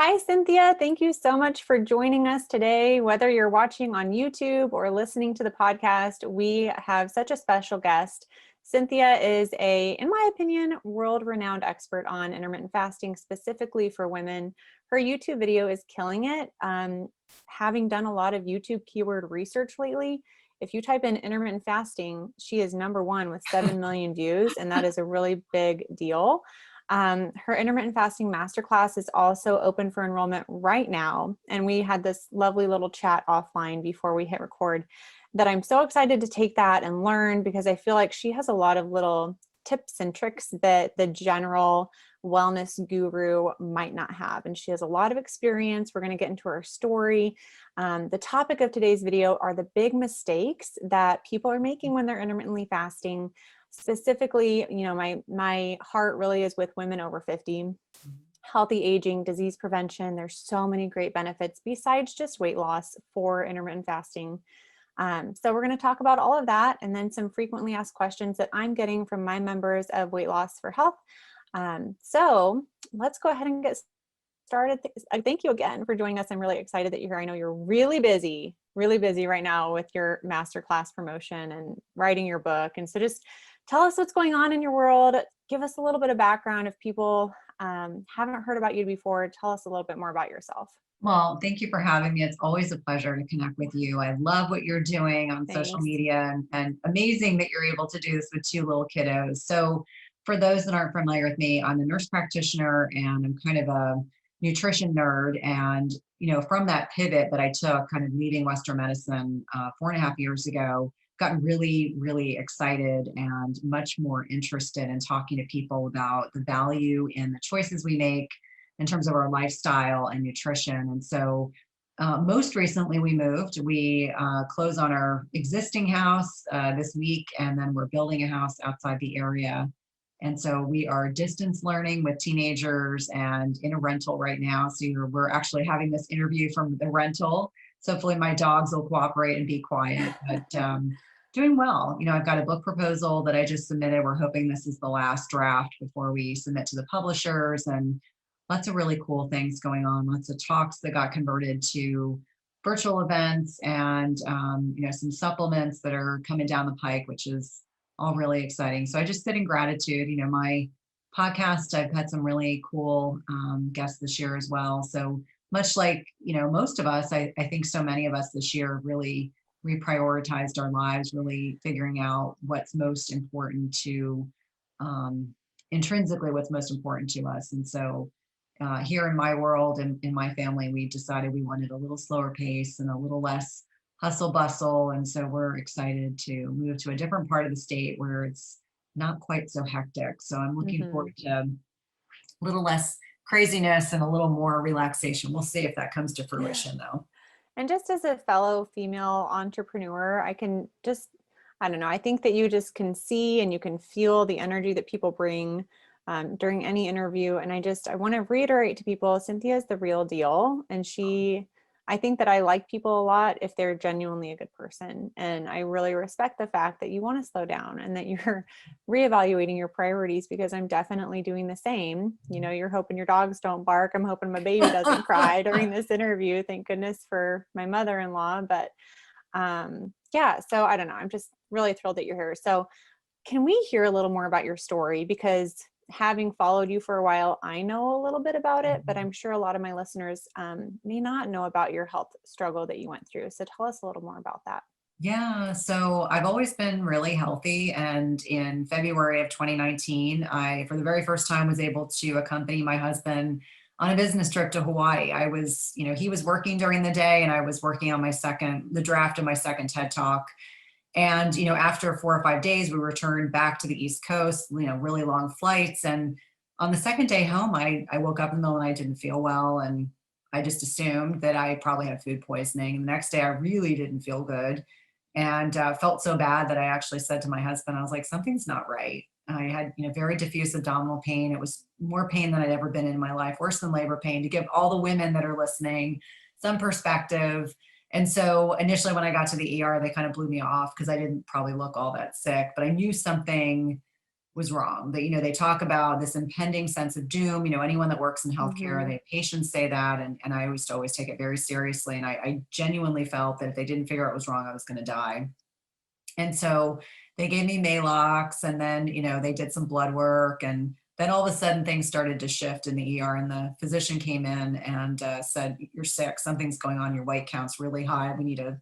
Hi, Cynthia. Thank you so much for joining us today. Whether you're watching on YouTube or listening to the podcast, we have such a special guest. Cynthia is in my opinion, world-renowned expert on intermittent fasting, specifically for women. Her YouTube video is killing it. Having done a lot of YouTube keyword research lately, if you type in intermittent fasting, she is #1 with 7 million views, and that is a really big deal. Her intermittent fasting masterclass is also open for enrollment right now. And we had this lovely little chat offline before we hit record that I'm so excited to take that and learn, because I feel like she has a lot of little tips and tricks that the general wellness guru might not have. And she has a lot of experience. We're going to get into her story. The topic of today's video are the big mistakes that people are making when they're intermittently fasting. Specifically, my heart really is with women over 50, healthy aging, disease prevention. There's so many great benefits besides just weight loss for intermittent fasting. So we're going to talk about all of that, and then some frequently asked questions that I'm getting from my members of Weight Loss for Health. So let's go ahead and get started. Thank you again for joining us. I'm really excited that you're here. I know you're really busy right now with your masterclass promotion and writing your book. And so just tell us what's going on in your world. Give us a little bit of background if people haven't heard about you before. Tell us a little bit more about yourself. Well, thank you for having me. It's always a pleasure to connect with you. I love what you're doing on social media, and amazing that you're able to do this with 2 little kiddos. So for those that aren't familiar with me, I'm a nurse practitioner and I'm kind of a nutrition nerd. And, from that pivot that I took, kind of leaving Western medicine 4.5 years ago, gotten really, really excited and much more interested in talking to people about the value in the choices we make in terms of our lifestyle and nutrition. And so most recently we moved. We closed on our existing house this week, and then we're building a house outside the area. And so we are distance learning with teenagers and in a rental right now. So we're actually having this interview from the rental. So hopefully my dogs will cooperate and be quiet, but doing well. I've got a book proposal that I just submitted. We're hoping this is the last draft before we submit to the publishers, and lots of really cool things going on. Lots of talks that got converted to virtual events, and some supplements that are coming down the pike, which is all really exciting. So I just sit in gratitude. My podcast, I've had some really cool guests this year as well. So much like, most of us, I think so many of us this year really reprioritized our lives, really figuring out what's most important to, intrinsically what's most important to us. And so here in my world and in my family, we decided we wanted a little slower pace and a little less hustle bustle. And so we're excited to move to a different part of the state where it's not quite so hectic. So I'm looking forward to a little less craziness and a little more relaxation. We'll see if that comes to fruition though. And just as a fellow female entrepreneur, I don't know, I think that you just can see and you can feel the energy that people bring during any interview. And I want to reiterate to people, Cynthia is the real deal. And I think that I like people a lot if they're genuinely a good person. And I really respect the fact that you want to slow down and that you're reevaluating your priorities, because I'm definitely doing the same. You're hoping your dogs don't bark. I'm hoping my baby doesn't cry during this interview. Thank goodness for my mother-in-law. But yeah, so I don't know. I'm just really thrilled that you're here. So can we hear a little more about your story? Because having followed you for a while, I know a little bit about it, but I'm sure a lot of my listeners may not know about your health struggle that you went through. So tell us a little more about that. Yeah, so I've always been really healthy. And in February of 2019, I, for the very first time, was able to accompany my husband on a business trip to Hawaii. He was working during the day and I was working on the draft of my second TED Talk. And, after 4 or 5 days, we returned back to the East Coast, really long flights. And on the second day home, I woke up in the middle of the night, didn't feel well. And I just assumed that I probably had food poisoning. And the next day I really didn't feel good and felt so bad that I actually said to my husband, I was like, something's not right. I had, very diffuse abdominal pain. It was more pain than I'd ever been in my life, worse than labor pain, to give all the women that are listening some perspective. And so initially when I got to the ER, they kind of blew me off because I didn't probably look all that sick, but I knew something was wrong. That, they talk about this impending sense of doom. Anyone that works in healthcare, Mhm. they patients say that, and I used to always take it very seriously. And I genuinely felt that if they didn't figure out what was wrong, I was going to die. And so they gave me Malox, and then, they did some blood work, and then all of a sudden things started to shift in the ER, and the physician came in and said, "You're sick. Something's going on. Your white count's really high. We need a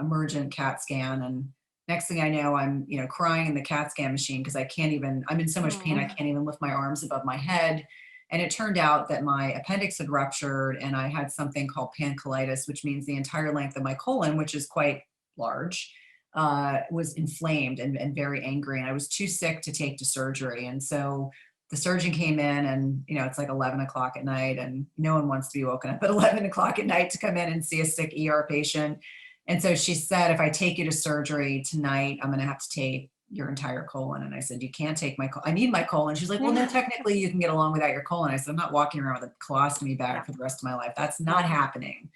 emergent CAT scan." And next thing I know, I'm, crying in the CAT scan machine because I'm in so much pain, I Oh. can't even lift my arms above my head. And it turned out that my appendix had ruptured, and I had something called pancolitis, which means the entire length of my colon, which is quite large, was inflamed and very angry. And I was too sick to take to surgery. And so the surgeon came in, and, it's like 11 o'clock at night, and no one wants to be woken up at 11 o'clock at night to come in and see a sick ER patient. And so she said, "If I take you to surgery tonight, I'm going to have to take your entire colon." And I said, "You can't take my colon. I need my colon." She's like, "Well, no, technically you can get along without your colon." I said, "I'm not walking around with a colostomy bag Yeah. for the rest of my life. That's not No. happening."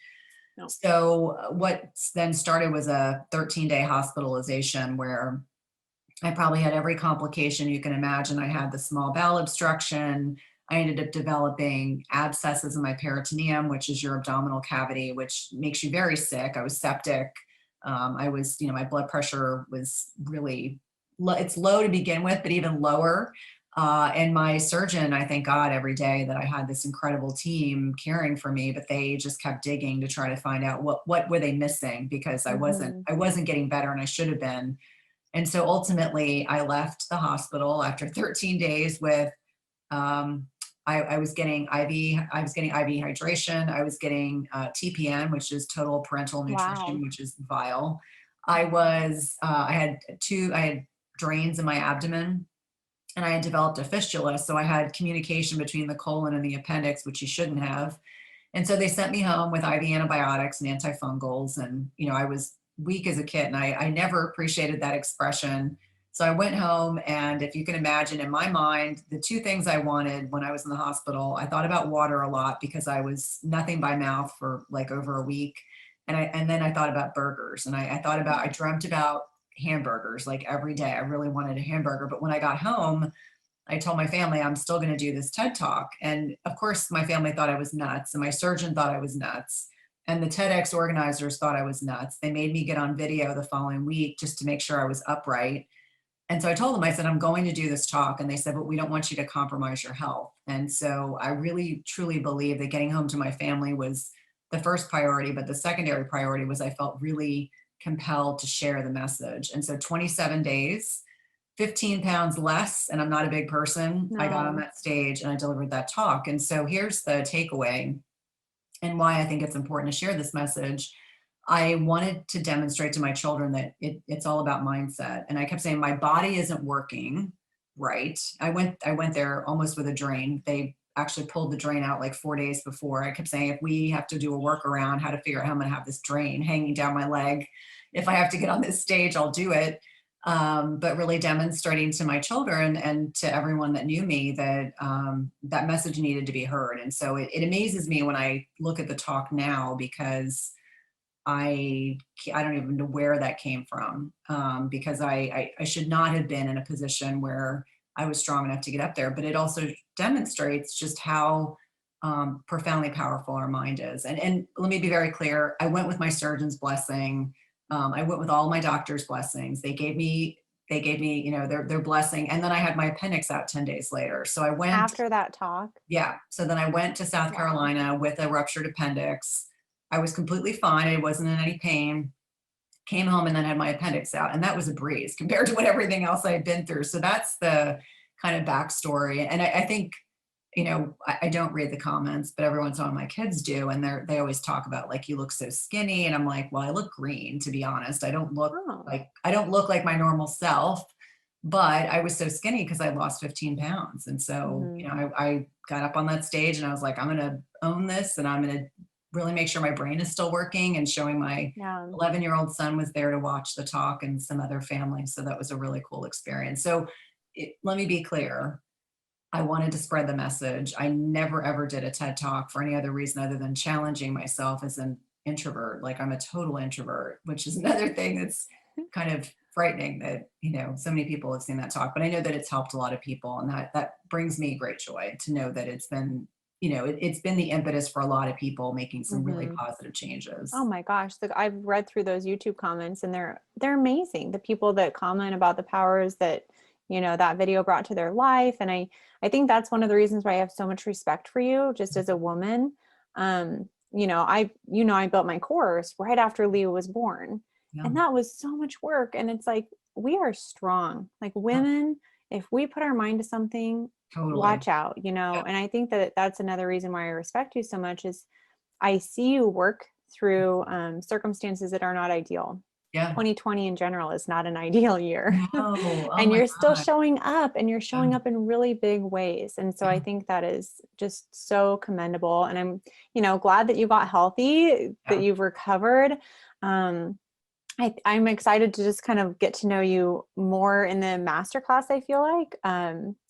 No. So what then started was a 13-day hospitalization where I probably had every complication you can imagine. I had the small bowel obstruction. I ended up developing abscesses in my peritoneum, which is your abdominal cavity, which makes you very sick. I was septic. I was, my blood pressure was really, it's low to begin with, but even lower. And my surgeon, I thank God every day that I had this incredible team caring for me, but they just kept digging to try to find out what were they missing, because Mhm. I wasn't getting better, and I should have been. And so ultimately, I left the hospital after 13 days with, um, I was getting IV hydration. I was getting TPN, which is total parental nutrition, Wow. which is vile. I had drains in my abdomen, and I had developed a fistula. So I had communication between the colon and the appendix, which you shouldn't have. And so they sent me home with IV antibiotics and antifungals. And, I was weak as a kid, and I never appreciated that expression. So I went home, and if you can imagine, in my mind, the two things I wanted when I was in the hospital, I thought about water a lot because I was nothing by mouth for like over a week. And then I thought about burgers, and I dreamt about hamburgers like every day. I really wanted a hamburger. But when I got home, I told my family I'm still going to do this TED talk. And of course, my family thought I was nuts, and my surgeon thought I was nuts. And the TEDx organizers thought I was nuts. They made me get on video the following week just to make sure I was upright. And so I told them, I said, "I'm going to do this talk." And they said, "But we don't want you to compromise your health." And so I really, truly believe that getting home to my family was the first priority, but the secondary priority was I felt really compelled to share the message. And so 27 days, 15 pounds less, and I'm not a big person, I got on No. that stage and I delivered that talk. And so here's the takeaway, and why I think it's important to share this message. I wanted to demonstrate to my children that it's all about mindset. And I kept saying, my body isn't working right. I went there almost with a drain. They actually pulled the drain out like 4 days before. I kept saying, if we have to do a workaround, how to figure out how I'm going to have this drain hanging down my leg, if I have to get on this stage, I'll do it. But really demonstrating to my children and to everyone that knew me that that message needed to be heard. And so it amazes me when I look at the talk now, because I don't even know where that came from, because I should not have been in a position where I was strong enough to get up there. But it also demonstrates just how profoundly powerful our mind is. And let me be very clear. I went with my surgeon's blessing. I went with all my doctor's blessings. They gave me, their blessing. And then I had my appendix out 10 days later. So I went, After that talk? yeah. So then I went to South Wow. Carolina with a ruptured appendix. I was completely fine. I wasn't in any pain. Came home and then had my appendix out. And that was a breeze compared to what everything else I had been through. So that's the kind of backstory. And I think, I don't read the comments, but every once in a while my kids do. And they always talk about, like, you look so skinny. And I'm like, well, I look green, to be honest. Oh. I don't look like my normal self, but I was so skinny because I lost 15 pounds. And so, Mhm. I got up on that stage and I was like, I'm going to own this, and I'm going to really make sure my brain is still working, and showing my Yeah. 11-year-old son was there to watch the talk, and some other family. So that was a really cool experience. So let me be clear. I wanted to spread the message. I never ever did a TED talk for any other reason other than challenging myself as an introvert. Like, I'm a total introvert, which is another thing that's kind of frightening that, so many people have seen that talk, but I know that it's helped a lot of people. And that brings me great joy to know that it's been, it's been the impetus for a lot of people making some really positive changes. Oh my gosh. I've read through those YouTube comments and they're amazing. The people that comment about the powers that, that video brought to their life. And I think that's one of the reasons why I have so much respect for you just as a woman. I built my course right after Leo was born, and that was so much work. And it's like, we are strong, like women, if we put our mind to something, Totally. watch out, and I think that that's another reason why I respect you so much is I see you work through circumstances that are not ideal. Yeah. 2020 in general is not an ideal year. No. Oh And my you're still God. showing up, and you're showing up in really big ways. And so I think that is just so commendable. And I'm, glad that you got healthy, that you've recovered. I'm excited to just kind of get to know you more in the masterclass, I feel like,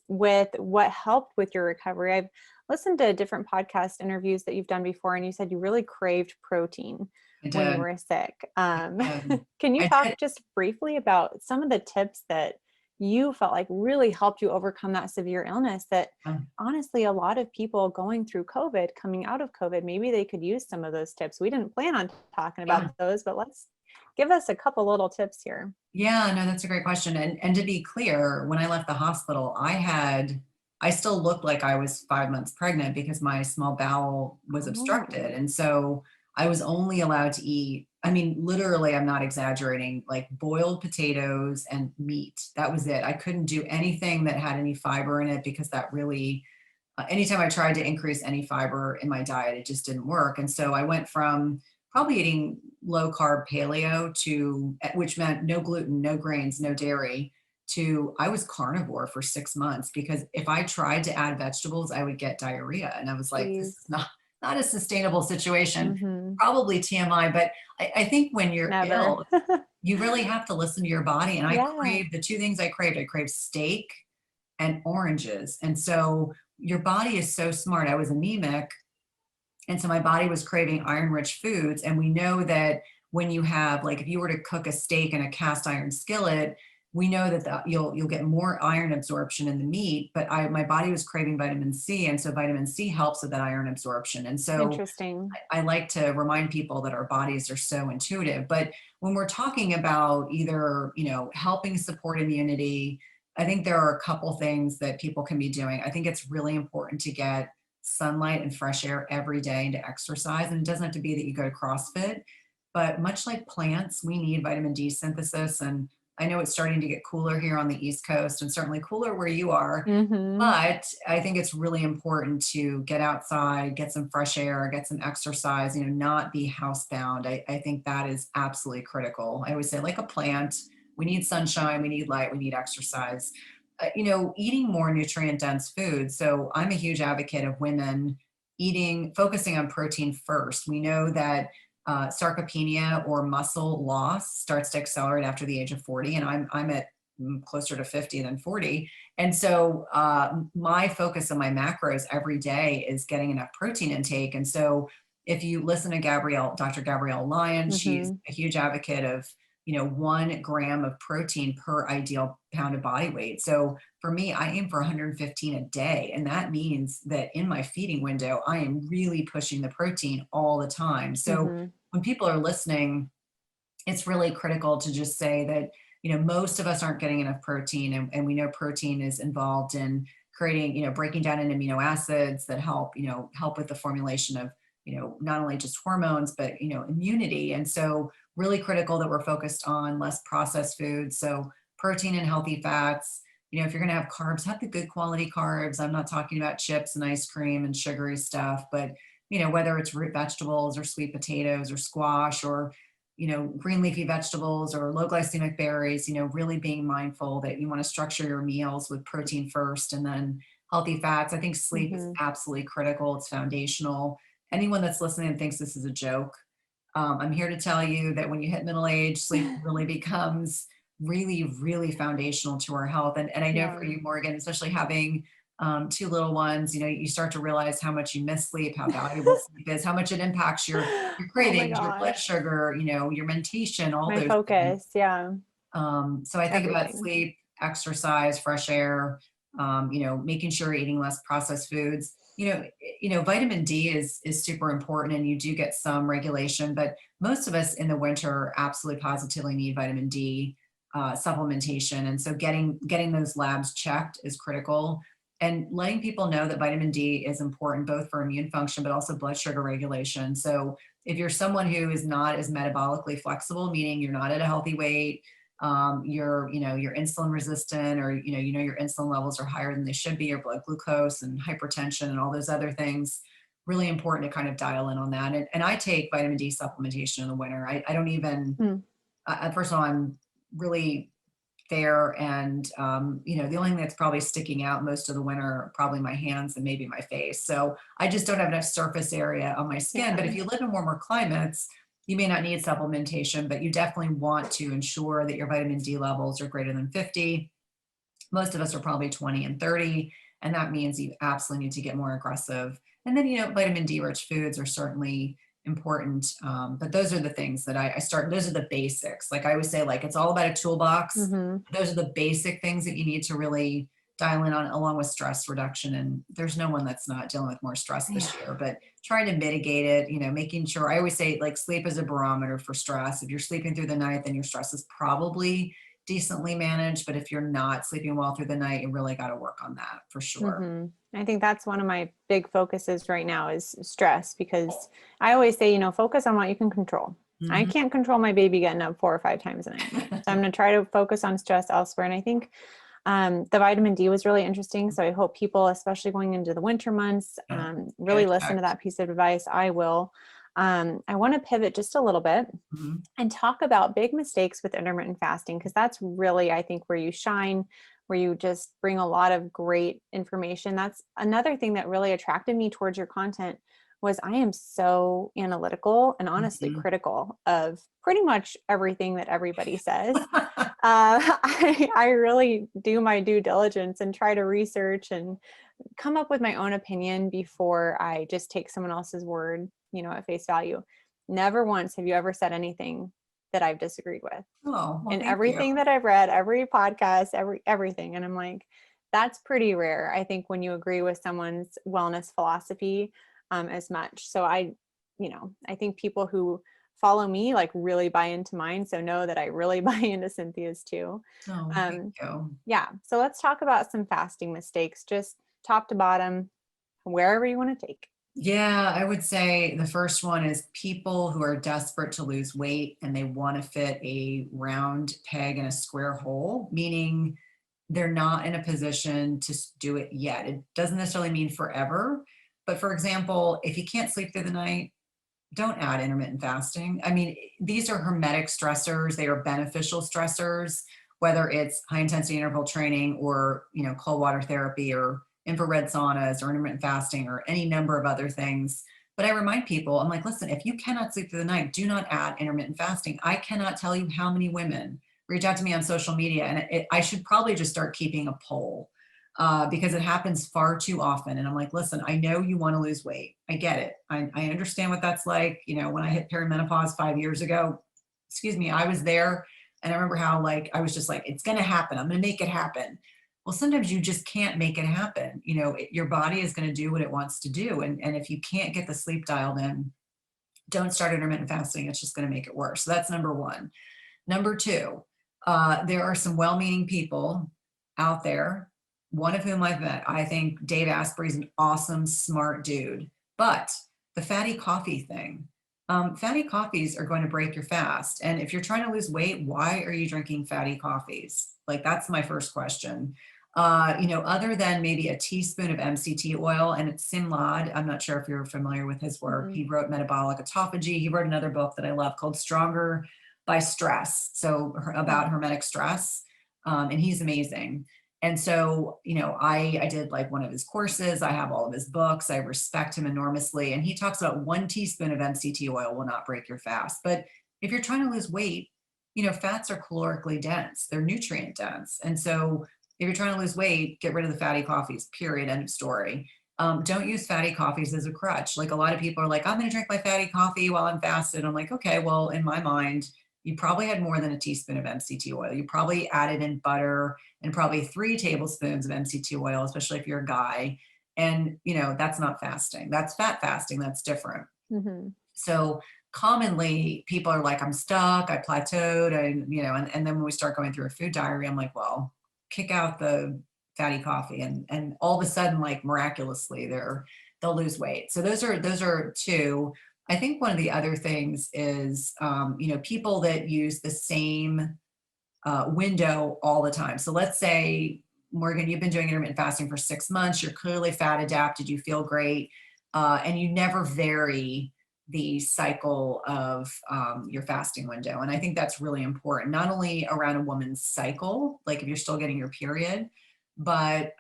with what helped with your recovery. I've listened to different podcast interviews that you've done before, and you said you really craved protein when you were sick. Can you talk just briefly about some of the tips that you felt like really helped you overcome that severe illness that honestly, a lot of people going through COVID, coming out of COVID, maybe they could use some of those tips. We didn't plan on talking about those, but let's give us a couple little tips here. Yeah, no, that's a great question. And to be clear, when I left the hospital, I still looked like I was 5 months pregnant because my small bowel was obstructed. And so I was only allowed to eat, I mean, literally, I'm not exaggerating, like boiled potatoes and meat. That was it. I couldn't do anything that had any fiber in it because that really, anytime I tried to increase any fiber in my diet, it just didn't work. And so I went from probably eating low carb paleo which meant no gluten, no grains, no dairy, to I was carnivore for 6 months because if I tried to add vegetables, I would get diarrhea. And I was like, this is not a sustainable situation. Probably TMI, but I think when you're ill, you really have to listen to your body. And I craved the two things I craved steak and oranges. And so your body is so smart. I was anemic. And so my body was craving iron-rich foods. And we know that when you have, like, if you were to cook a steak in a cast iron skillet, we know that you'll get more iron absorption in the meat, but my body was craving vitamin C. And so vitamin C helps with that iron absorption. And so interesting. I like to remind people that our bodies are so intuitive. But when we're talking about either, helping support immunity, I think there are a couple things that people can be doing. I think it's really important to get sunlight and fresh air every day and to exercise. And it doesn't have to be that you go to CrossFit, but much like plants, we need vitamin D synthesis. And I know it's starting to get cooler here on the East Coast and certainly cooler where you are. But I think it's really important to get outside, get some fresh air, get some exercise, not be housebound. I think that is absolutely critical. I always say, like a plant, we need sunshine, we need light, we need exercise. Eating more nutrient dense foods. So I'm a huge advocate of women focusing on protein first. We know that sarcopenia or muscle loss starts to accelerate after the age of 40. And I'm at closer to 50 than 40. And so my focus on my macros every day is getting enough protein intake. And so if you listen to Dr. Gabrielle Lyon, she's a huge advocate of 1 gram of protein per ideal pound of body weight. So for me, I aim for 115 a day. And that means that in my feeding window, I am really pushing the protein all the time. So when people are listening, it's really critical to just say that, most of us aren't getting enough protein. And we know protein is involved in creating, breaking down in amino acids that help with the formulation of, not only just hormones, but, immunity. And so really critical that we're focused on less processed foods. So protein and healthy fats, if you're going to have carbs, have the good quality carbs. I'm not talking about chips and ice cream and sugary stuff, but, whether it's root vegetables or sweet potatoes or squash or, green leafy vegetables or low glycemic berries, really being mindful that you want to structure your meals with protein first and then healthy fats. I think sleep is absolutely critical. It's foundational. Anyone that's listening and thinks this is a joke, I'm here to tell you that when you hit middle age, sleep really becomes really, really foundational to our health. And I know for you, Morgan, especially having 2 little ones, you start to realize how much you miss sleep, how valuable sleep is, how much it impacts your cravings, your blood sugar, your mentation, all my those focus. things. Yeah. So I think about Everything. sleep, exercise, fresh air, making sure you're eating less processed foods. Vitamin D is super important, and you do get some regulation, but most of us in the winter absolutely positively need vitamin D supplementation. And so getting those labs checked is critical. And letting people know that vitamin D is important both for immune function, but also blood sugar regulation. So if you're someone who is not as metabolically flexible, meaning you're not at a healthy weight, you're insulin resistant, or your insulin levels are higher than they should be, or blood glucose and hypertension and all those other things, really important to kind of dial in on that. And I take vitamin D supplementation in the winter. I don't even, Hmm. first of all, I'm really fair, and the only thing that's probably sticking out most of the winter are probably my hands and maybe my face. So I just don't have enough surface area on my skin. Yeah. But if you live in warmer climates, you may not need supplementation, but you definitely want to ensure that your vitamin D levels are greater than 50. Most of us are probably 20 and 30, and that means you absolutely need to get more aggressive. And then, vitamin D rich foods are certainly important. But those are the things that I start, those are the basics. Like I always say, like, it's all about a toolbox. Hmm. Those are the basic things that you need to really dial in on, along with stress reduction. And there's no one that's not dealing with more stress this Yeah. year, but trying to mitigate it, making sure, I always say, like, sleep is a barometer for stress. If you're sleeping through the night, then your stress is probably decently managed. But if you're not sleeping well through the night, you really got to work on that for sure. Hmm. I think that's one of my big focuses right now is stress, because I always say, focus on what you can control. I Mhm. can't control my baby getting up 4 or 5 times a night. So I'm going to try to focus on stress elsewhere. And I think the vitamin D was really interesting. So I hope people, especially going into the winter months, Yeah, get really it listen to checked. that piece of advice. I will. I want to pivot just a little bit Mhm. and talk about big mistakes with intermittent fasting, because that's really, I think, where you shine, where you just bring a lot of great information. That's another thing that really attracted me towards your content, was I am so analytical and honestly Mhm. critical of pretty much everything that everybody says. I really do my due diligence and try to research and come up with my own opinion before I just take someone else's word, at face value. Never once have you ever said anything that I've disagreed with. Oh, well, In thank you. everything that I've read, every podcast, everything. And I'm like, that's pretty rare, I think, when you agree with someone's wellness philosophy as much. So I think people who follow me like really buy into mine. So know that I really buy into Cynthia's too. Oh, well, thank Um, you. yeah. So let's talk about some fasting mistakes, just top to bottom, wherever you want to take. Yeah, I would say the first one is people who are desperate to lose weight and they want to fit a round peg in a square hole, meaning they're not in a position to do it yet. It doesn't necessarily mean forever. But for example, if you can't sleep through the night, don't add intermittent fasting. I mean, these are hermetic stressors. They are beneficial stressors, whether it's high intensity interval training or, cold water therapy or infrared saunas or intermittent fasting or any number of other things. But I remind people, I'm like, listen, if you cannot sleep through the night, do not add intermittent fasting. I cannot tell you how many women reach out to me on social media, and I should probably just start keeping a poll because it happens far too often. And I'm like, listen, I know you want to lose weight. I get it. I understand what that's like. When I hit perimenopause 5 years ago, excuse me, I was there. And I remember how, like, I was just like, it's going to happen. I'm going to make it happen. Well, sometimes you just can't make it happen. Your body is going to do what it wants to do. And if you can't get the sleep dialed in, don't start intermittent fasting. It's just going to make it worse. So that's number one. Number two, there are some well-meaning people out there, one of whom I've met. I think Dave Asprey's an awesome, smart dude. But the fatty coffee thing, fatty coffees are going to break your fast. And if you're trying to lose weight, why are you drinking fatty coffees? Like, that's my first question. Other than maybe a teaspoon of MCT oil, and it's Simlad. I'm not sure if you're familiar with his work. Mm-mm. He wrote Metabolic Autophagy. He wrote another book that I love called Stronger by Stress. So about hermetic stress. And he's amazing. And so, I did like one of his courses. I have all of his books. I respect him enormously. And he talks about 1 teaspoon of MCT oil will not break your fast. But if you're trying to lose weight, fats are calorically dense. They're nutrient dense. And so if you're trying to lose weight, get rid of the fatty coffees, period, end of story. Don't use fatty coffees as a crutch. Like, a lot of people are like, I'm going to drink my fatty coffee while I'm fasted. I'm like, okay, well, in my mind, you probably had more than a teaspoon of MCT oil. You probably added in butter and probably 3 tablespoons of MCT oil, especially if you're a guy. And, that's not fasting. That's fat fasting. That's different. Mm-hmm. So commonly people are like, I'm stuck, I plateaued, and then when we start going through a food diary, I'm like, well, kick out the fatty coffee, and all of a sudden, like miraculously, they'll lose weight. So those are two. I think one of the other things is, people that use the same window all the time. So let's say, Morgan, you've been doing intermittent fasting for 6 months. You're clearly fat adapted. You feel great. And you never vary the cycle of your fasting window. And I think that's really important, not only around a woman's cycle, like if you're still getting your period, but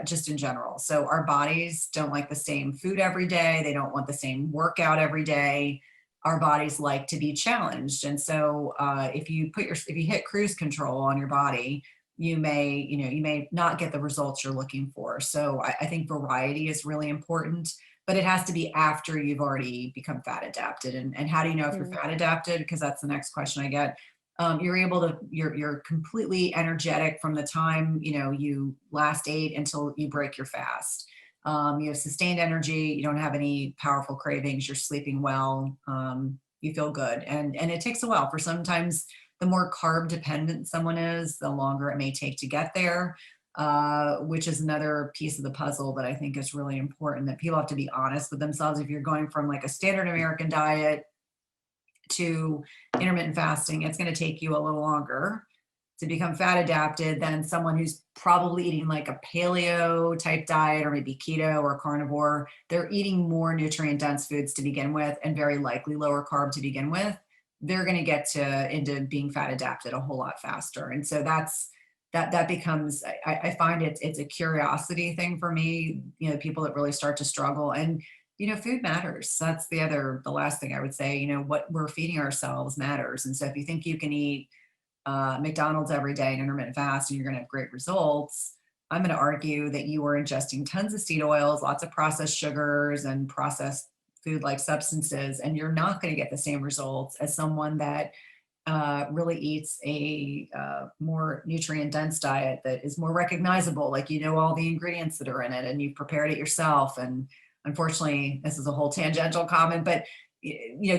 just in general. So our bodies don't like the same food every day. They don't want the same workout every day. Our bodies like to be challenged. And so if you hit cruise control on your body, you may not get the results you're looking for. So I think variety is really important, but it has to be after you've already become fat adapted. And how do you know if you're fat adapted? Because that's the next question I get. You're completely energetic from the time, you last ate until you break your fast. You have sustained energy. You don't have any powerful cravings. You're sleeping well. You feel good. And it takes a while. For sometimes the more carb dependent someone is, the longer it may take to get there, which is another piece of the puzzle that I think is really important, that people have to be honest with themselves. If you're going from like a standard American diet to intermittent fasting, it's going to take you a little longer to become fat adapted than someone who's probably eating like a paleo type diet, or maybe keto or carnivore. They're eating more nutrient dense foods to begin with, and very likely lower carb to begin with. They're going to get into being fat adapted a whole lot faster. And so that becomes, I find it's a curiosity thing for me, people that really start to struggle. And food matters. That's the last thing I would say. What we're feeding ourselves matters. And so if you think you can eat McDonald's every day and intermittent fast and you're going to have great results, I'm going to argue that you are ingesting tons of seed oils, lots of processed sugars and processed food-like substances, and you're not going to get the same results as someone that really eats a more nutrient-dense diet that is more recognizable, like all the ingredients that are in it and you've prepared it yourself. And unfortunately, this is a whole tangential comment, but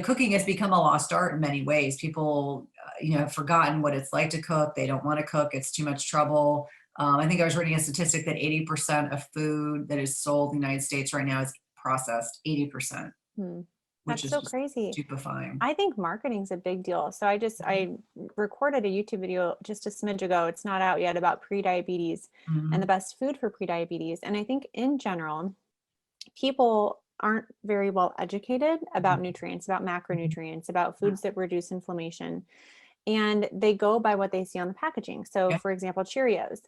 cooking has become a lost art in many ways. People, have forgotten what it's like to cook. They don't want to cook. It's too much trouble. I think I was reading a statistic that 80% of food that is sold in the United States right now is processed. 80%, which That's is so just crazy. stupefying. I think marketing's a big deal. So I recorded a YouTube video just a smidge ago. It's not out yet, about prediabetes and the best food for prediabetes. And I think in general, people aren't very well educated about nutrients, about macronutrients, about foods that reduce inflammation. And they go by what they see on the packaging. So for example, Cheerios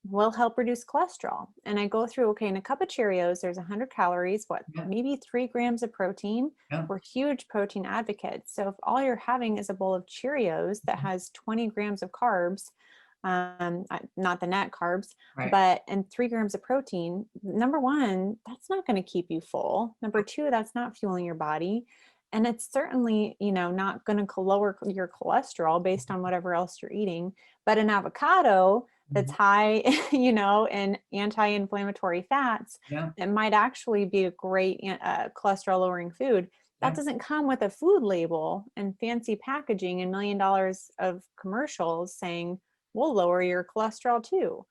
will help reduce cholesterol. And I go through, okay, in a cup of Cheerios, there's 100 calories, maybe 3 grams of protein. We're huge protein advocates. So if all you're having is a bowl of Cheerios that has 20 grams of carbs, not the net carbs, and 3 grams of protein, number one, that's not going to keep you full. Number two, that's not fueling your body. And it's certainly, not going to lower your cholesterol based on whatever else you're eating. But an avocado that's high, in anti-inflammatory fats, it might actually be a great cholesterol lowering food. That doesn't come with a food label and fancy packaging and $1 million of commercials saying, we'll lower your cholesterol too.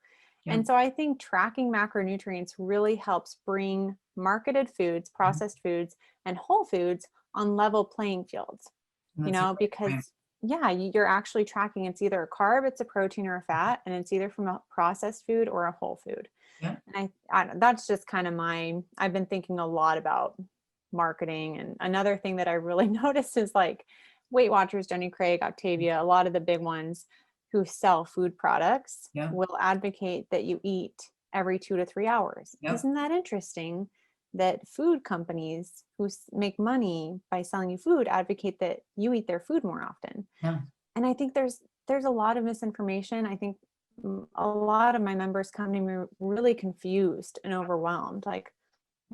And so I think tracking macronutrients really helps bring marketed foods, processed foods, and whole foods on level playing fields, because you're actually tracking, it's either a carb, it's a protein, or a fat, and it's either from a processed food or a whole food. And that's just kind of I've been thinking a lot about marketing. And another thing that I really noticed is like Weight Watchers, Jenny Craig, Octavia, a lot of the big ones who sell food products will advocate that you eat every 2 to 3 hours. Isn't that interesting? That food companies who make money by selling you food advocate that you eat their food more often. And I think there's a lot of misinformation. I think a lot of my members come to me really confused and overwhelmed. Like,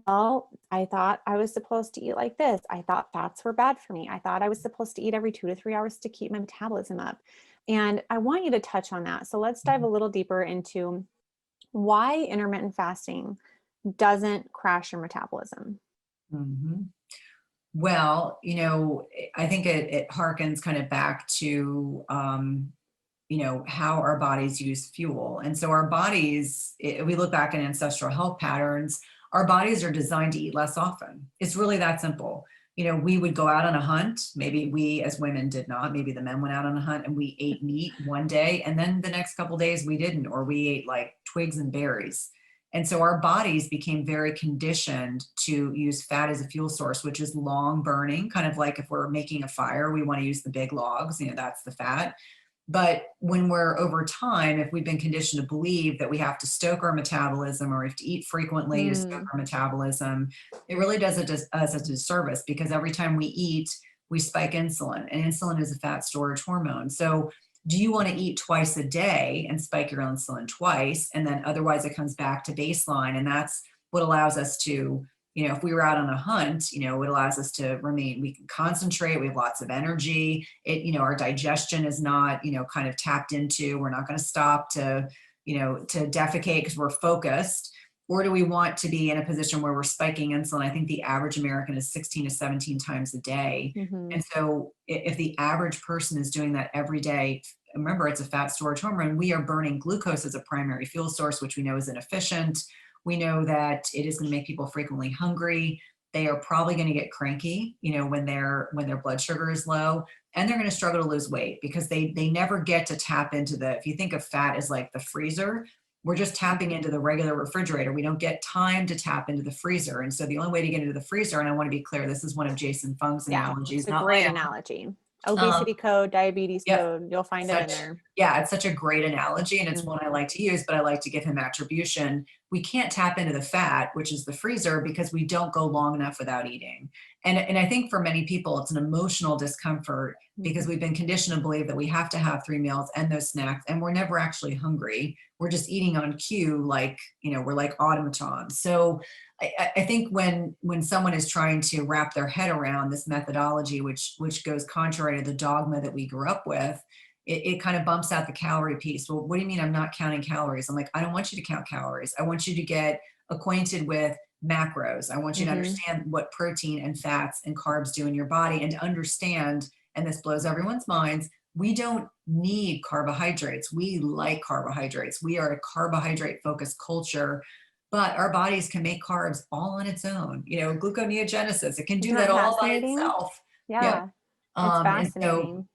well, I thought I was supposed to eat like this. I thought fats were bad for me. I thought I was supposed to eat every 2 to 3 hours to keep my metabolism up. And I want you to touch on that. So let's dive a little deeper into why intermittent fasting doesn't crash your metabolism. Mhm. Well, I think it harkens kind of back to, how our bodies use fuel. And so our bodies, we look back in ancestral health patterns, our bodies are designed to eat less often. It's really that simple. We would go out on a hunt. Maybe we as women did not. Maybe the men went out on a hunt and we ate meat one day. And then the next couple days we didn't, or we ate like twigs and berries. And so our bodies became very conditioned to use fat as a fuel source, which is long burning, kind of like if we're making a fire, we want to use the big logs, that's the fat. But when we're over time, if we've been conditioned to believe that we have to stoke our metabolism or we have to eat frequently to stoke Mm, our metabolism, it really does us a disservice, because every time we eat, we spike insulin, and insulin is a fat storage hormone. So do you want to eat twice a day and spike your insulin twice, and then otherwise it comes back to baseline? And that's what allows us to, if we were out on a hunt, it allows us to remain, we can concentrate, we have lots of energy. Our digestion is not, kind of tapped into, we're not going to stop to defecate because we're focused. Or do we want to be in a position where we're spiking insulin? I think the average American is 16 to 17 times a day. mhm. And so if the average person is doing that every day, remember, it's a fat storage hormone. We are burning glucose as a primary fuel source, which we know is inefficient. We know that it is going to make people frequently hungry. They are probably going to get cranky, when their blood sugar is low, and they're going to struggle to lose weight because they never get to tap into if you think of fat as like the freezer, we're just tapping into the regular refrigerator. We don't get time to tap into the freezer. And so the only way to get into the freezer, and I want to be clear, this is one of Jason Fung's Yeah, it's analogies, a not great my own. analogy. Um, Obesity code, diabetes yep. code, you'll find it in there. It's such a great analogy, and it's one I Mhm. like to use, but I like to give him attribution. We can't tap into the fat, which is the freezer, because we don't go long enough without eating. And I think for many people, it's an emotional discomfort because Mhm. we've been conditioned to believe that we have to have 3 meals and those snacks, and we're never actually hungry. We're just eating on cue, like, we're like automatons. So I think when someone is trying to wrap their head around this methodology, which goes contrary to the dogma that we grew up with, it kind of bumps out the calorie piece. Well, what do you mean I'm not counting calories? I'm like, I don't want you to count calories. I want you to get acquainted with macros. I want you to Mhm. understand what protein and fats and carbs do in your body, and to understand, and this blows everyone's minds, we don't need carbohydrates. We like carbohydrates. We are a carbohydrate focused culture, but our bodies can make carbs all on its own. Gluconeogenesis, it can do Isn't that that all by fascinating? itself. Yep. Yeah, it's And so fascinating.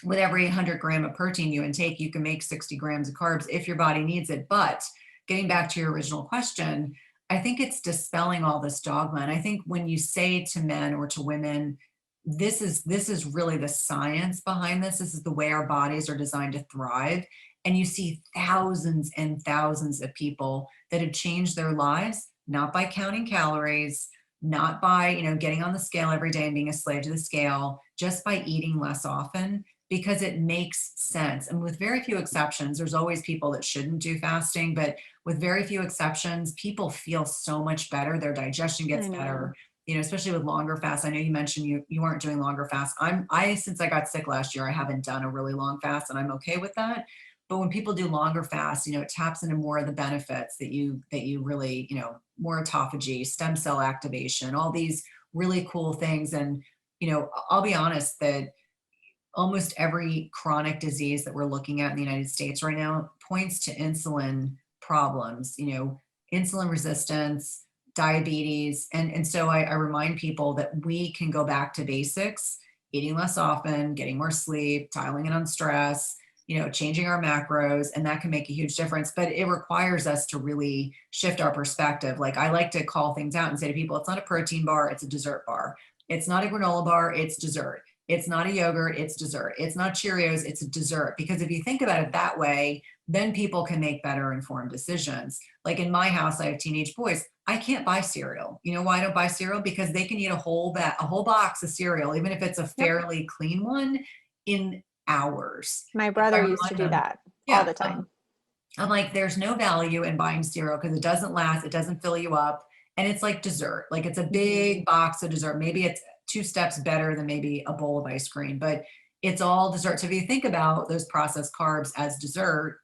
with every 100 gram of protein you intake, you can make 60 grams of carbs if your body needs it. But getting back to your original question, I think it's dispelling all this dogma. And I think when you say to men or to women, this is really the science behind this. This is the way our bodies are designed to thrive. And you see thousands and thousands of people that have changed their lives, not by counting calories, not by, getting on the scale every day and being a slave to the scale, just by eating less often, because it makes sense. And with very few exceptions, there's always people that shouldn't do fasting, but with very few exceptions, people feel so much better. Their digestion I gets know. better, especially with longer fasts. I know you mentioned you weren't doing longer fasts. Since I got sick last year, I haven't done a really long fast, and I'm okay with that. But when people do longer fasts, it taps into more of the benefits that you really, more autophagy, stem cell activation, all these really cool things. And, I'll be honest that almost every chronic disease that we're looking at in the United States right now points to insulin problems, insulin resistance, diabetes. And so I remind people that we can go back to basics, eating less often, getting more sleep, dialing in on stress, changing our macros, and that can make a huge difference. But it requires us to really shift our perspective. Like, I like to call things out and say to people, it's not a protein bar, it's a dessert bar. It's not a granola bar, it's dessert. It's not a yogurt, it's dessert. It's not Cheerios, it's a dessert. Because if you think about it that way, then people can make better informed decisions. Like in my house, I have teenage boys. I can't buy cereal. You know why I don't buy cereal? Because they can eat a whole box of cereal, even if it's a Yep. fairly clean one, in hours. My And so brother I used to remind do them, that all yeah, the time. I'm like, there's no value in buying cereal because it doesn't last, it doesn't fill you up, and it's like dessert. Like it's a big box of dessert. Maybe it's 2 steps better than maybe a bowl of ice cream, but it's all dessert. So if you think about those processed carbs as dessert,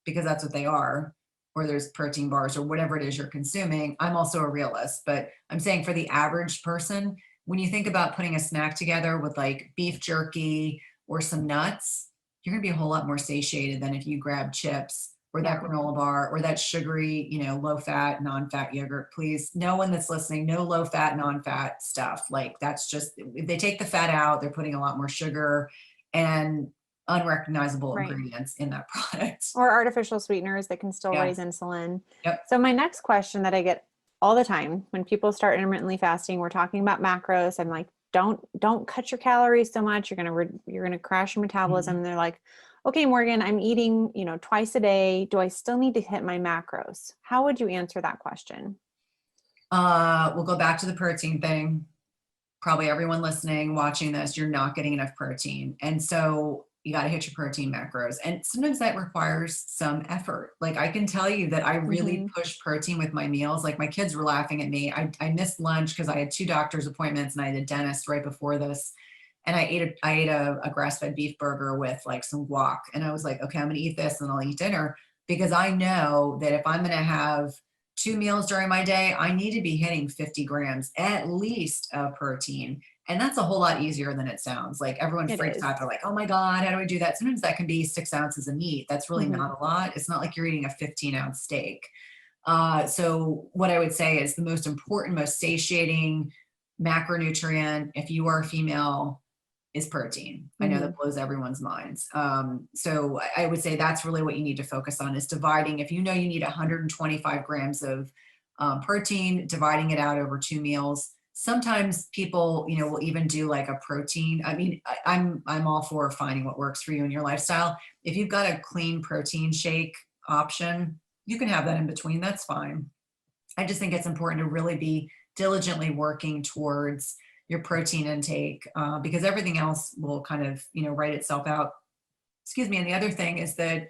because that's what they are, or there's protein bars or whatever it is you're consuming. I'm also a realist, but I'm saying for the average person, when you think about putting a snack together with like beef jerky or some nuts, you're going to be a whole lot more satiated than if you grab chips or that granola bar or that sugary, low fat, non-fat yogurt. Please, no one that's listening, no low fat, non-fat stuff. Like that's just, if they take the fat out, they're putting a lot more sugar and unrecognizable ingredients in that product. Or artificial sweeteners that can still raise insulin. So my next question that I get all the time when people start intermittently fasting, we're talking about macros. I'm like, don't cut your calories so much. You're gonna crash your metabolism. And they're like, okay, Morgan, I'm eating, twice a day. Do I still need to hit my macros? How would you answer that question? We'll go back to the protein thing. Probably everyone listening, watching this, you're not getting enough protein. And so you got to hit your protein macros. And sometimes that requires some effort. Like I can tell you that I really push protein with my meals. Like my kids were laughing at me. I missed lunch because I had 2 doctor's appointments and I had a dentist right before this. And I ate a grass-fed beef burger with like some guac. And I was like, okay, I'm going to eat this and I'll eat dinner, because I know that if I'm going to have 2 meals during my day, I need to be hitting 50 grams at least of protein. And that's a whole lot easier than it sounds. Like everyone freaks out. They're like, oh my God, how do I do that? Sometimes that can be 6 ounces of meat. That's really not a lot. It's not like you're eating a 15-ounce steak. So what I would say is the most important, most satiating macronutrient, if you are a female, is protein. I know that blows everyone's minds. So I would say that's really what you need to focus on, is dividing. If you know you need 125 grams of protein, dividing it out over 2 meals. Sometimes people, will even do like a protein. I mean, I'm all for finding what works for you in your lifestyle. If you've got a clean protein shake option, you can have that in between. That's fine. I just think it's important to really be diligently working towards your protein intake, because everything else will kind of, write itself out. Excuse me. And the other thing is that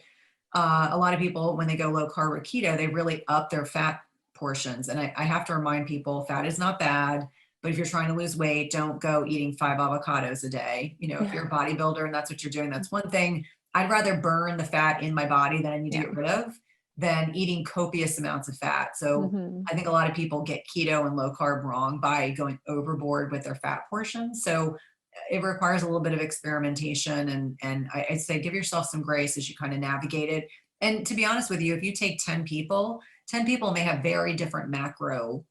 a lot of people, when they go low carb or keto, they really up their fat portions. And I have to remind people, fat is not bad, but if you're trying to lose weight, don't go eating 5 avocados a day. If you're a bodybuilder and that's what you're doing, that's one thing. I'd rather burn the fat in my body that I need to get rid of than eating copious amounts of fat. So I think a lot of people get keto and low carb wrong by going overboard with their fat portions. So it requires a little bit of experimentation, and I'd say give yourself some grace as you kind of navigate it. And to be honest with you, if you take 10 people may have very different macro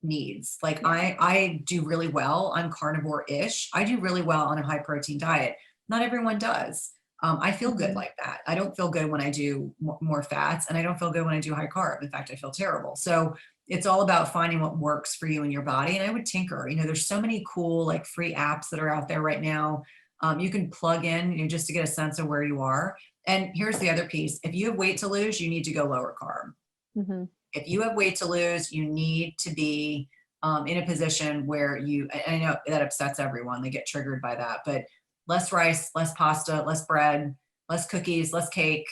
needs. Like I do really well on carnivore-ish. I do really well on a high protein diet. Not everyone does. I feel good like that. I don't feel good when I do more fats, and I don't feel good when I do high carb. In fact, I feel terrible. So it's all about finding what works for you and your body. And I would tinker. There's so many cool like free apps that are out there right now. You can plug in, just to get a sense of where you are. And here's the other piece. If you have weight to lose, you need to go lower carb. If you have weight to lose, you need to be in a position where I know that upsets everyone. They get triggered by that, but less rice, less pasta, less bread, less cookies, less cake,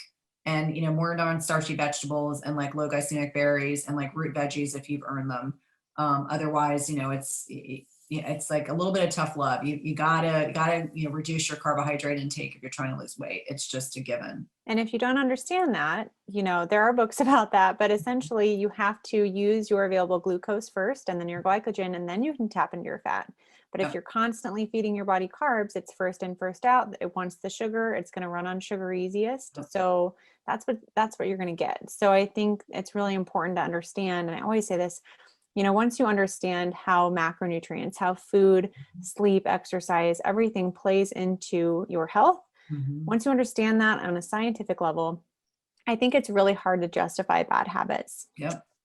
and, more non-starchy vegetables and like low glycemic berries and like root veggies if you've earned them. Otherwise, it's like a little bit of tough love. You gotta reduce your carbohydrate intake if you're trying to lose weight. It's just a given. And if you don't understand that, there are books about that, but essentially you have to use your available glucose first and then your glycogen, and then you can tap into your fat. But if you're constantly feeding your body carbs, it's first in, first out. It wants the sugar. It's going to run on sugar easiest. So that's what you're going to get. So I think it's really important to understand. And I always say this, once you understand how macronutrients, how food, sleep, exercise, everything plays into your health, once you understand that on a scientific level, I think it's really hard to justify bad habits.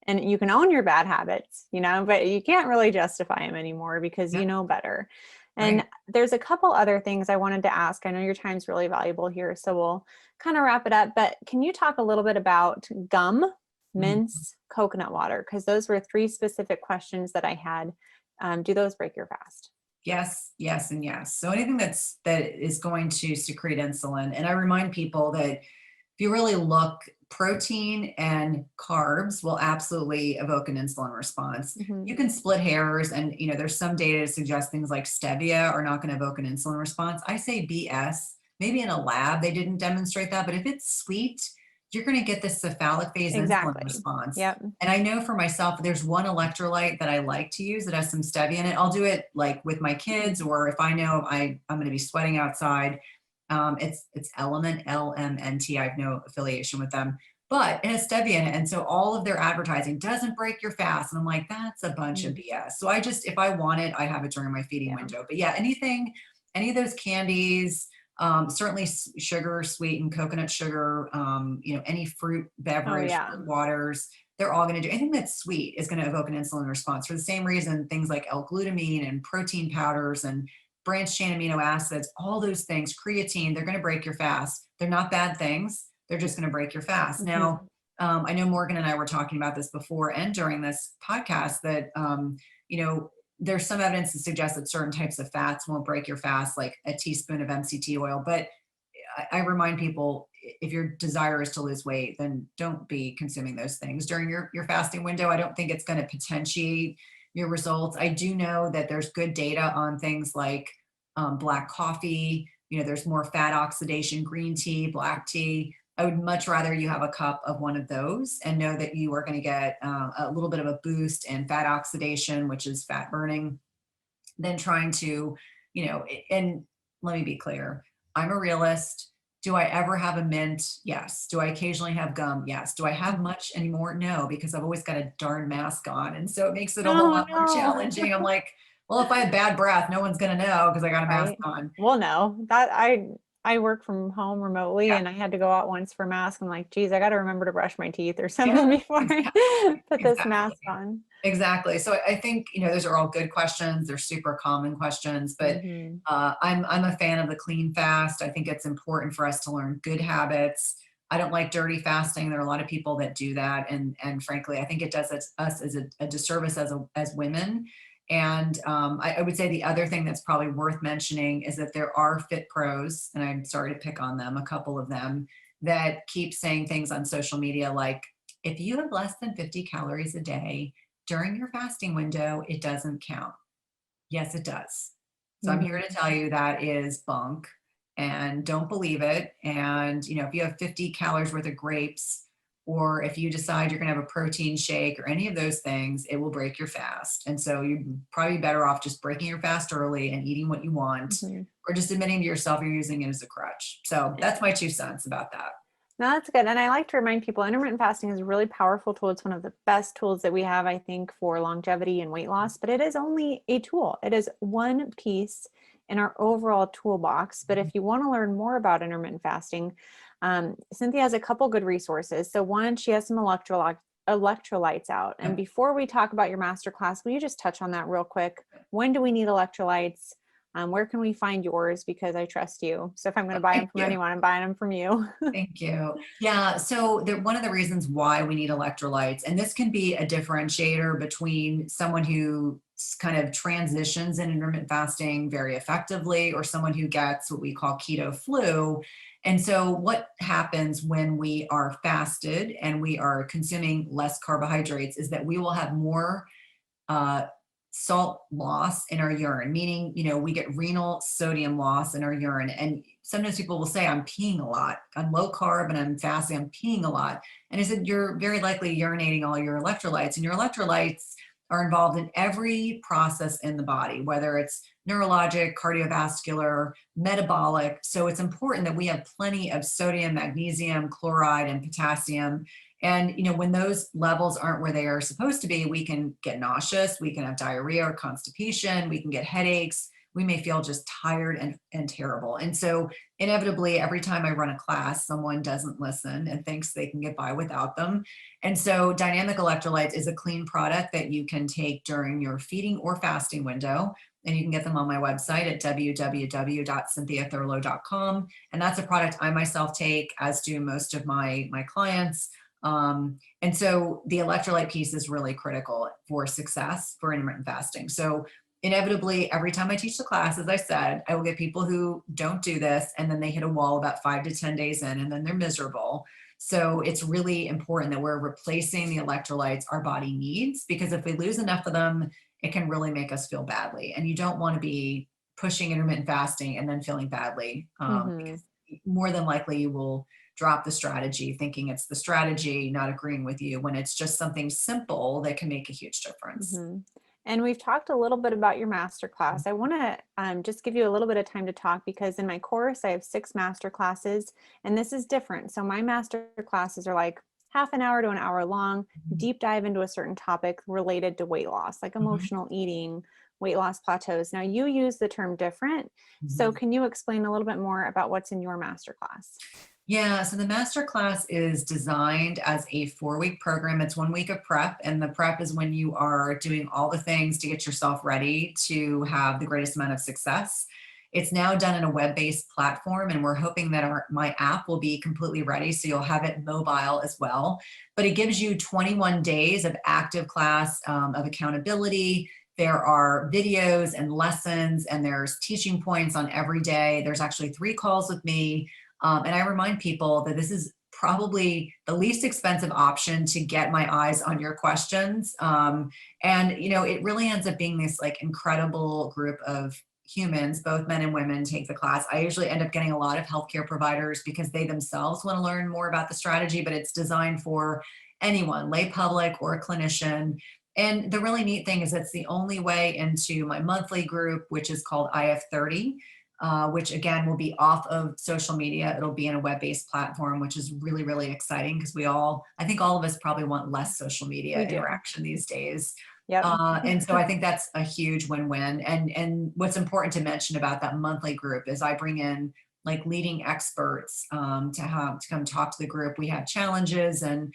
And you can own your bad habits, but you can't really justify them anymore because you know better. And there's a couple other things I wanted to ask. I know your time's really valuable here, so we'll kind of wrap it up. But can you talk a little bit about gum, mints, coconut water? Because those were 3 specific questions that I had. Do those break your fast? Yes, yes, and yes. So anything that is going to secrete insulin, and I remind people that if you really look protein and carbs will absolutely evoke an insulin response. Mhm. You can split hairs, and there's some data to suggest things like stevia are not going to evoke an insulin response. I say BS. Maybe in a lab they didn't demonstrate that, but if it's sweet, you're going to get this cephalic phase insulin Exactly. response. Yep. And I know for myself, there's one electrolyte that I like to use that has some stevia in it. I'll do it like with my kids, or if I know I'm going to be sweating outside. It's Element, LMNT. I have no affiliation with them, but it has stevia in it. And so all of their advertising doesn't break your fast. And I'm like, that's a bunch of Mm. BS. So if I want it, I have it during my feeding Yeah. window. But yeah, any of those candies, certainly sugar, sweetened coconut sugar, any fruit beverage, yeah. fruit waters, they're all going to do anything that's sweet is going to evoke an insulin response for the same reason. Things like L-glutamine and protein powders and branched chain amino acids, all those things, creatine, they're going to break your fast. They're not bad things. They're just going to break your fast. Now, I know Morgan and I were talking about this before and during this podcast that, there's some evidence to suggest that certain types of fats won't break your fast, like a teaspoon of MCT oil. But I remind people, if your desire is to lose weight, then don't be consuming those things during your fasting window. I don't think it's going to potentiate your results. I do know that there's good data on things like black coffee. There's more fat oxidation, green tea, black tea. I would much rather you have a cup of one of those and know that you are going to get a little bit of a boost in fat oxidation, which is fat burning, than trying to, and let me be clear, I'm a realist. Do I ever have a mint? Yes. Do I occasionally have gum? Yes. Do I have much anymore? No, because I've always got a darn mask on. And so it makes it a whole Oh lot more challenging. I'm like, well, if I have bad breath, no one's going to know because I got a mask Right. on. Well, no, that I work from home remotely, Yeah. and I had to go out once for mask. I'm like, geez, I got to remember to brush my teeth or something Yeah, before I put this mask exactly. on. Exactly. So I think, those are all good questions. They're super common questions, but Mhm. I'm a fan of the clean fast. I think it's important for us to learn good habits. I don't like dirty fasting. There are a lot of people that do that. And frankly, I think it does us as a disservice as women. And I would say the other thing that's probably worth mentioning is that there are fit pros, and I'm sorry to pick on them, a couple of them, that keep saying things on social media like, if you have less than 50 calories a day during your fasting window, it doesn't count. Yes, it does. So I'm here to tell you that is bunk, and don't believe it. And, if you have 50 calories worth of grapes, or if you decide you're going to have a protein shake or any of those things, it will break your fast. And so you're probably better off just breaking your fast early and eating what you want, Mhm. or just admitting to yourself you're using it as a crutch. So Yeah. that's my 2 cents about that. No, that's good. And I like to remind people intermittent fasting is a really powerful tool. It's one of the best tools that we have, I think, for longevity and weight loss, but it is only a tool. It is one piece in our overall toolbox. But if you want to learn more about intermittent fasting, Cynthia has a couple good resources. So one, she has some electrolytes out. And before we talk about your masterclass, will you just touch on that real quick? When do we need electrolytes? Where can we find yours? Because I trust you. So if I'm going to buy them Thank from you. anyone, I'm buying them from you. Thank you. Yeah. So one of the reasons why we need electrolytes, and this can be a differentiator between someone who kind of transitions in intermittent fasting very effectively, or someone who gets what we call keto flu. And so what happens when we are fasted and we are consuming less carbohydrates is that we will have more uh, salt loss in our urine, meaning, we get renal sodium loss in our urine. And sometimes people will say, I'm peeing a lot. I'm low carb and I'm fasting, I'm peeing a lot. And I said, you're very likely urinating all your electrolytes, and your electrolytes are involved in every process in the body, whether it's neurologic, cardiovascular, metabolic. So it's important that we have plenty of sodium, magnesium, chloride, and potassium. And, when those levels aren't where they are supposed to be, we can get nauseous, we can have diarrhea or constipation, we can get headaches, we may feel just tired and terrible. And so inevitably, every time I run a class, someone doesn't listen and thinks they can get by without them. And so dynamic electrolytes is a clean product that you can take during your feeding or fasting window. And you can get them on my website at www.cynthiathurlow.com. And that's a product I myself take, as do most of my clients. And so the electrolyte piece is really critical for success for intermittent fasting. So inevitably, every time I teach the class, as I said, I will get people who don't do this, and then they hit a wall about 5 to 10 days in, and then they're miserable. So it's really important that we're replacing the electrolytes our body needs, because if we lose enough of them, it can really make us feel badly. And you don't want to be pushing intermittent fasting and then feeling badly, Mm-hmm. because more than likely you will drop the strategy thinking it's the strategy not agreeing with you, when it's just something simple that can make a huge difference. Mm-hmm. And we've talked a little bit about your master class. I want to just give you a little bit of time to talk, because in my course, I have 6 master classes, and this is different. So my master classes are like half an hour to an hour long, deep dive into a certain topic related to weight loss, like Mhm. emotional eating, weight loss plateaus. Now you use the term different. So Mhm. can you explain a little bit more about what's in your master class? Yeah, so the master class is designed as a 4-week program. It's 1 week of prep, and the prep is when you are doing all the things to get yourself ready to have the greatest amount of success. It's now done in a web-based platform, and we're hoping that my app will be completely ready, so you'll have it mobile as well. But it gives you 21 days of active class, of accountability. There are videos and lessons, and there's teaching points on every day. There's actually 3 calls with me. And I remind people that this is probably the least expensive option to get my eyes on your questions. And, it really ends up being this like incredible group of humans, both men and women, take the class. I usually end up getting a lot of healthcare providers because they themselves want to learn more about the strategy, but it's designed for anyone, lay public or a clinician. And the really neat thing is it's the only way into my monthly group, which is called IF30, which again will be off of social media. It'll be in a web-based platform, which is really, really exciting, because I think all of us probably want less social We media do. interaction these days. Yep. And so I think that's a huge win-win. And what's important to mention about that monthly group is I bring in like leading experts, to come talk to the group. We have challenges and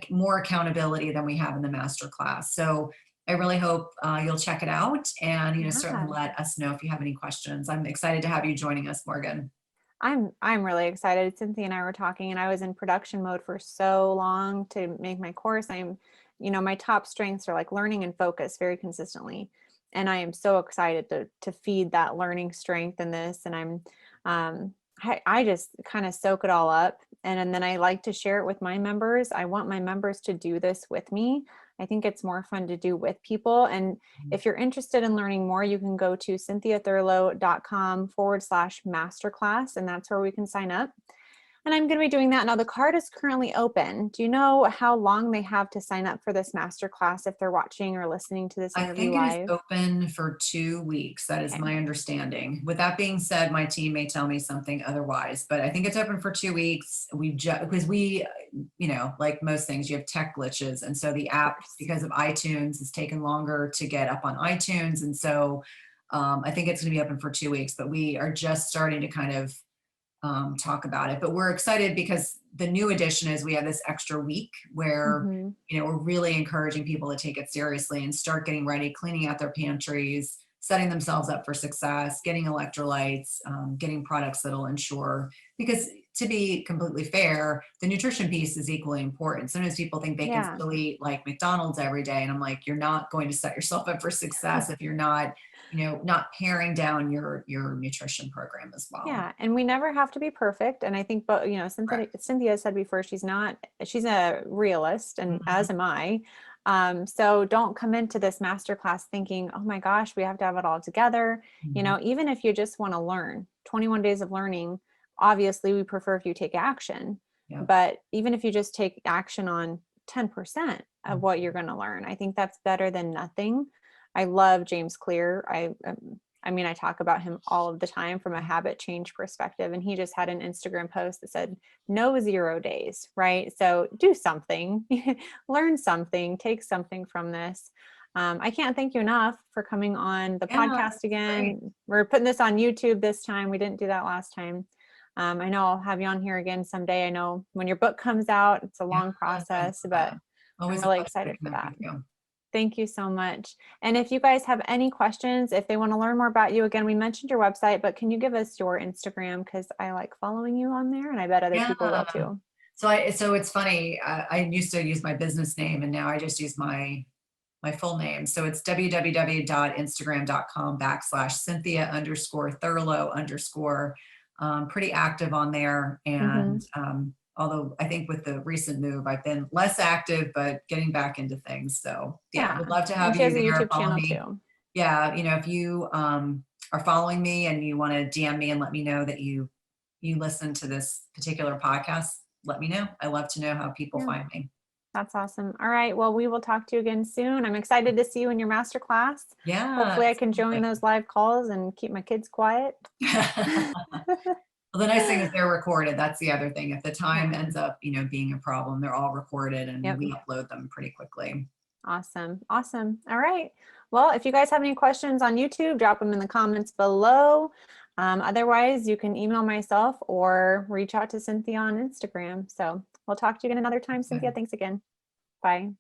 more accountability than we have in the master class. So I really hope you'll check it out, and certainly Yeah. let us know if you have any questions. I'm excited to have you joining us, Morgan. I'm really excited. Cynthia and I were talking, and I was in production mode for so long to make my course. My top strengths are like learning and focus very consistently. And I am so excited to feed that learning strength in this. And I just kind of soak it all up. And then I like to share it with my members. I want my members to do this with me. I think it's more fun to do with people. And if you're interested in learning more, you can go to cynthiathurlow.com/masterclass, and that's where we can sign up. And I'm going to be doing that. Now, the card is currently open. Do you know how long they have to sign up for this masterclass if they're watching or listening to this I interview think it is live? open for 2 weeks. That is Okay. my understanding. With that being said, my team may tell me something otherwise, but I think it's open for 2 weeks. Because like most things, you have tech glitches. And so the Of app, course. because of iTunes, has taken longer to get up on iTunes. And so I think it's going to be open for 2 weeks, but we are just starting to kind of talk about it. But we're excited because the new addition is we have this extra week where, Mm-hmm. we're really encouraging people to take it seriously and start getting ready, cleaning out their pantries, setting themselves up for success, getting electrolytes, getting products that'll ensure, because to be completely fair, the nutrition piece is equally important. Sometimes people think they can Yeah. still eat like McDonald's every day. And I'm like, you're not going to set yourself up for success if you're not paring down your nutrition program as well. Yeah, and we never have to be perfect. And I think, but Correct. Cynthia said before, she's a realist, and Mhm. as am I. So don't come into this masterclass thinking, oh my gosh, we have to have it all together. Mhm. Even if you just want to learn, 21 days of learning, obviously we prefer if you take action. Yeah. But even if you just take action on 10% of Mhm. what you're going to learn, I think that's better than nothing. I love James Clear. I talk about him all of the time from a habit change perspective. And he just had an Instagram post that said, no 0 days, right? So do something, learn something, take something from this. I can't thank you enough for coming on the Yeah, podcast that's great. again. We're putting this on YouTube this time. We didn't do that last time. I know I'll have you on here again someday. I know when your book comes out, it's a Yeah, long thanks process, for but that. I'm Always a really pleasure to excited for connect that. with you. Thank you so much. And if you guys have any questions, if they want to learn more about you, again, we mentioned your website, but can you give us your Instagram? Because I like following you on there, and I bet other people will Yeah. too. So it's funny. I used to use my business name, and now I just use my full name. So it's www.instagram.com/Cynthia_Thurlow_. Pretty active on there. Mm-hmm. And Although I think with the recent move, I've been less active, but getting back into things. So yeah, would love to And have she you has a there. YouTube Follow channel me. too. Yeah. If you are following me and you want to DM me and let me know that you listen to this particular podcast, let me know. I love to know how people find me. That's awesome. All right. Well, we will talk to you again soon. I'm excited to see you in your masterclass. Yeah. Hopefully I can join those live calls and keep my kids quiet. Well, the nice thing is they're recorded. That's the other thing. If the time ends up, being a problem, they're all recorded and we upload them pretty quickly. Awesome. Awesome. All right. Well, if you guys have any questions on YouTube, drop them in the comments below. Otherwise, you can email myself or reach out to Cynthia on Instagram. So we'll talk to you again another time. Cynthia, thanks again. Bye.